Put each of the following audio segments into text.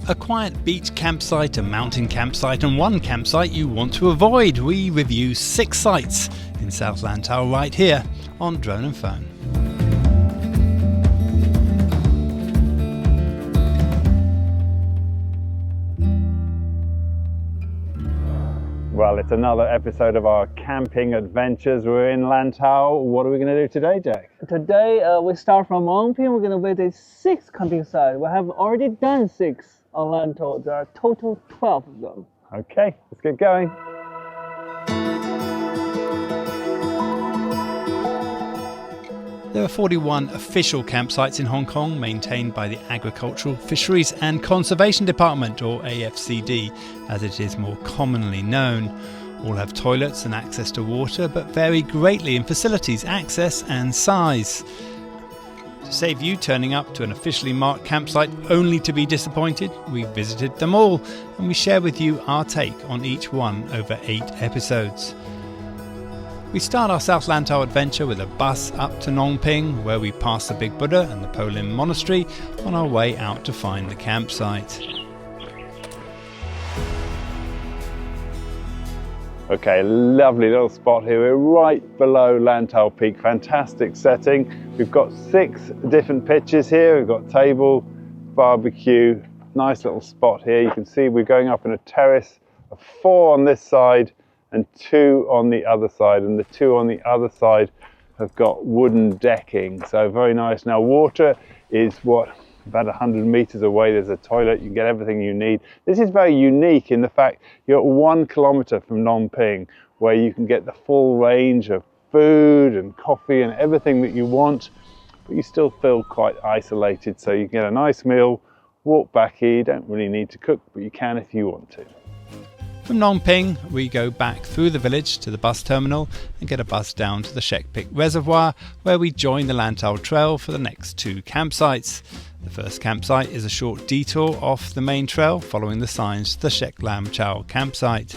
A quiet beach campsite, a mountain campsite and one campsite you want to avoid. We review 6 sites in South Lantau right here on Drone and Phone. Well, it's another episode of our camping adventures. We're in Lantau. What are we going to do today, Jack? Today we start from Ngong Ping. We're going to visit 6 camping sites. We have already done 6 on Lantau. There are total 12 of them. Okay, let's get going. There are 41 official campsites in Hong Kong maintained by the Agricultural, Fisheries and Conservation Department, or AFCD, as it is more commonly known. All have toilets and access to water, but vary greatly in facilities, access and size. To save you turning up to an officially marked campsite only to be disappointed, we visited them all and we share with you our take on each one over 8 episodes. We start our South Lantau adventure with a bus up to Ngong Ping, where we pass the Big Buddha and the Po Lim Monastery on our way out to find the campsite. Okay, lovely little spot here. We're right below Lantau Peak. Fantastic setting. We've got 6 different pitches here. We've got table, barbecue, nice little spot here. You can see we're going up in a terrace of 4 on this side and 2 on the other side. And the 2 on the other side have got wooden decking. So very nice. Now water is about 100 meters away. There's a toilet. You can get everything you need. This is very unique in the fact you're 1 kilometer from Ngong Ping, where you can get the full range of food and coffee and everything that you want, but you still feel quite isolated. So you can get a nice meal, walk back here. You don't really need to cook, but you can if you want to. From Ngong Ping, we go back through the village to the bus terminal and get a bus down to the Shek Pik Reservoir, where we join the Lantau Trail for the next 2 campsites. The first campsite is a short detour off the main trail, following the signs to the Shek Lam Chau campsite.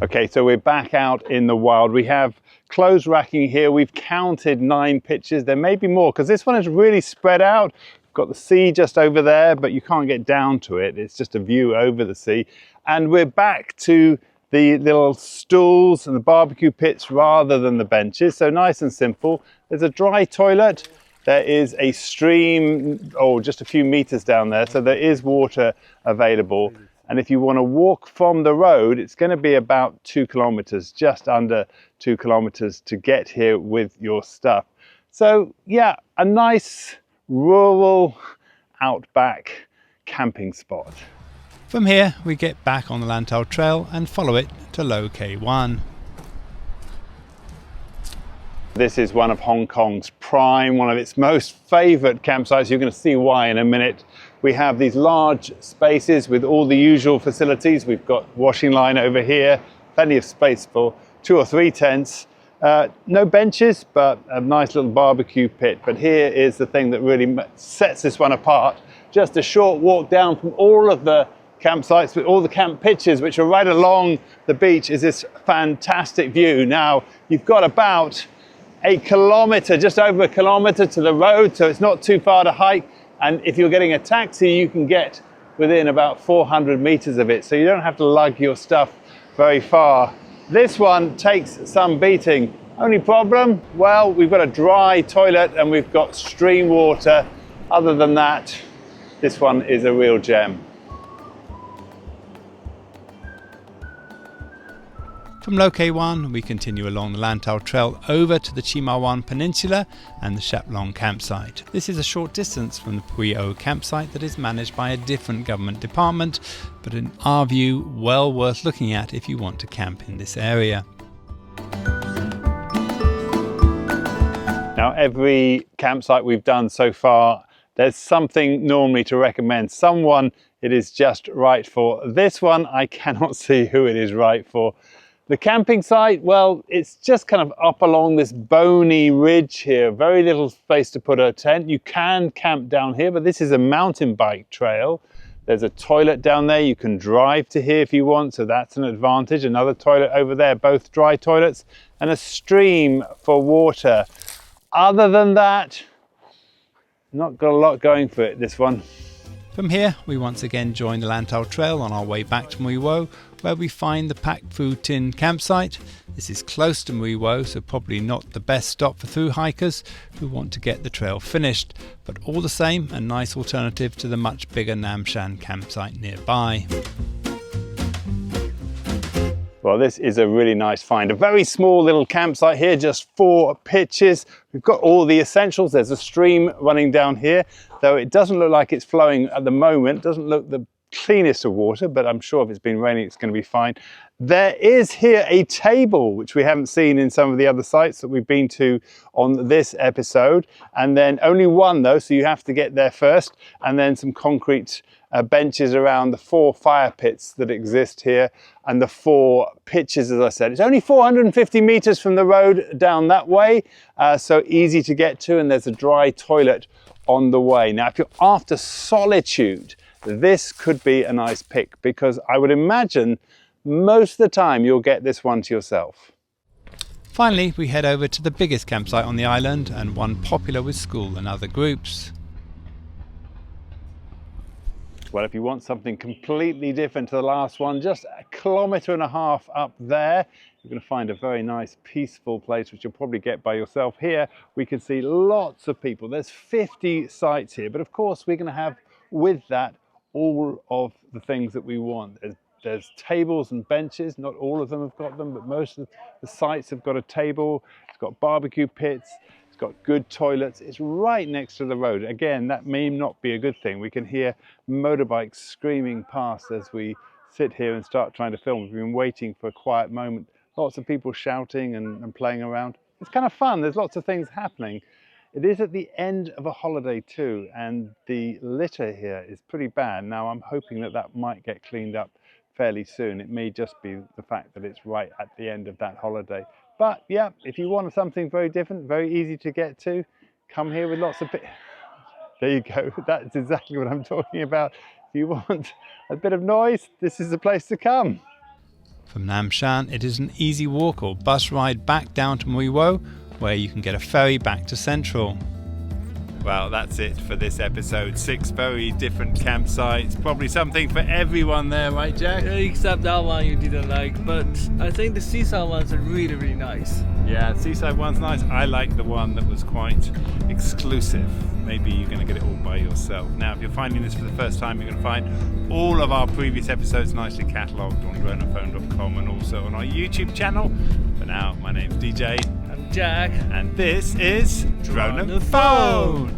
Okay, so we're back out in the wild. We have clothes racking here. We've counted 9 pitches. There may be more because this one is really spread out. We've got the sea just over there, but you can't get down to it. It's just a view over the sea. And we're back to the little stools and the barbecue pits rather than the benches. So nice and simple. There's a dry toilet. There is a stream, just a few meters down there, so there is water available. And if you want to walk from the road, it's going to be about 2 kilometers, just under 2 kilometers to get here with your stuff. So yeah, a nice rural outback camping spot. From here, we get back on the Lantau Trail and follow it to Lo K1. This is one of Hong Kong's prime, one of its most favourite campsites. You're going to see why in a minute. We have these large spaces with all the usual facilities. We've got washing line over here, plenty of space for 2 or 3 tents. No benches, but a nice little barbecue pit. But here is the thing that really sets this one apart. Just a short walk down from all of the campsites, with all the camp pitches, which are right along the beach, is this fantastic view. Now, you've got about a kilometer, just over a kilometer to the road, so it's not too far to hike. And if you're getting a taxi, you can get within about 400 meters of it, so you don't have to lug your stuff very far. This one takes some beating. Only problem, well, we've got a dry toilet and we've got stream water. Other than that, this one is a real gem. From Lo K1, we continue along the Lantau Trail over to the Chimawan Peninsula and the Shek Long campsite. This is a short distance from the Pui O campsite that is managed by a different government department, but in our view, well worth looking at if you want to camp in this area. Now, every campsite we've done so far, there's something normally to recommend. Someone it is just right for. This one, I cannot see who it is right for. The camping site, well, it's just kind of up along this bony ridge here. Very little space to put a tent. You can camp down here, but this is a mountain bike trail. There's a toilet down there. You can drive to here if you want, so that's an advantage. Another toilet over there, both dry toilets, and a stream for water. Other than that, Not got a lot going for it, this one. From here, we once again join the Lantau Trail on our way back to Mui Wo, where we find the Pak Fu Tin campsite. This is close to Mui Wo, so probably not the best stop for through hikers who want to get the trail finished, but all the same, a nice alternative to the much bigger Nam Shan campsite nearby. Well, this is a really nice find. A very small little campsite here, just 4 pitches. We've got all the essentials. There's a stream running down here, though it doesn't look like it's flowing at the moment. Doesn't look the cleanest of water, but I'm sure if it's been raining, it's going to be fine. There is here a table, which we haven't seen in some of the other sites that we've been to on this episode. And then only one though, so you have to get there first. And then some concrete benches around the 4 fire pits that exist here. And the 4 pitches, as I said. It's only 450 meters from the road down that way. So easy to get to, and there's a dry toilet on the way. Now, if you're after solitude, this could be a nice pick, because I would imagine most of the time you'll get this one to yourself. Finally, we head over to the biggest campsite on the island, and one popular with school and other groups. Well, if you want something completely different to the last one, just 1.5 kilometers up there, you're going to find a very nice peaceful place, which you'll probably get by yourself. Here we can see lots of people. There's 50 sites here, but of course we're going to have with that all of the things that we want. There's tables and benches. Not all of them have got them, but most of the sites have got a table. It's got barbecue pits. It's got good toilets. It's right next to the road. Again, that may not be a good thing. We can hear motorbikes screaming past as we sit here and start trying to film. We've been waiting for a quiet moment. Lots of people shouting and playing around. It's kind of fun. There's lots of things happening. It is at the end of a holiday too, and the litter here is pretty bad. Now I'm hoping that that might get cleaned up fairly soon. It may just be the fact that it's right at the end of that holiday. But yeah, if you want something very different, very easy to get to, come here with lots of there you go. That's exactly what I'm talking about. If you want a bit of noise, this is the place to come. From Nam Shan, it is an easy walk or bus ride back down to Mui Wo, where you can get a ferry back to Central. Well, that's it for this episode. 6 very different campsites. Probably something for everyone there, right, Jack? Except that one you didn't like, but I think the seaside ones are really, really nice. Yeah, seaside one's nice. I like the one that was quite exclusive. Maybe you're going to get it all by yourself. Now, if you're finding this for the first time, you're going to find all of our previous episodes nicely catalogued on droneandphone.com and also on our YouTube channel. For now, my name's DJ. I'm Jack. And this is Drone and Phone.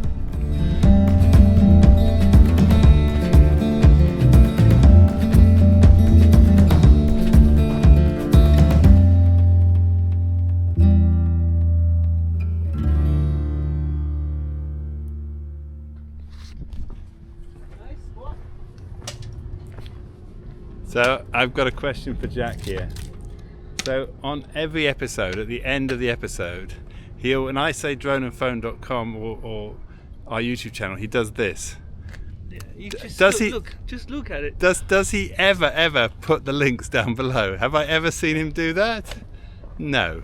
So I've got a question for Jack here. So on every episode, at the end of the episode, when I say droneandphone.com or our YouTube channel, he does this. Yeah, just look at it. Does he ever put the links down below? Have I ever seen him do that? No.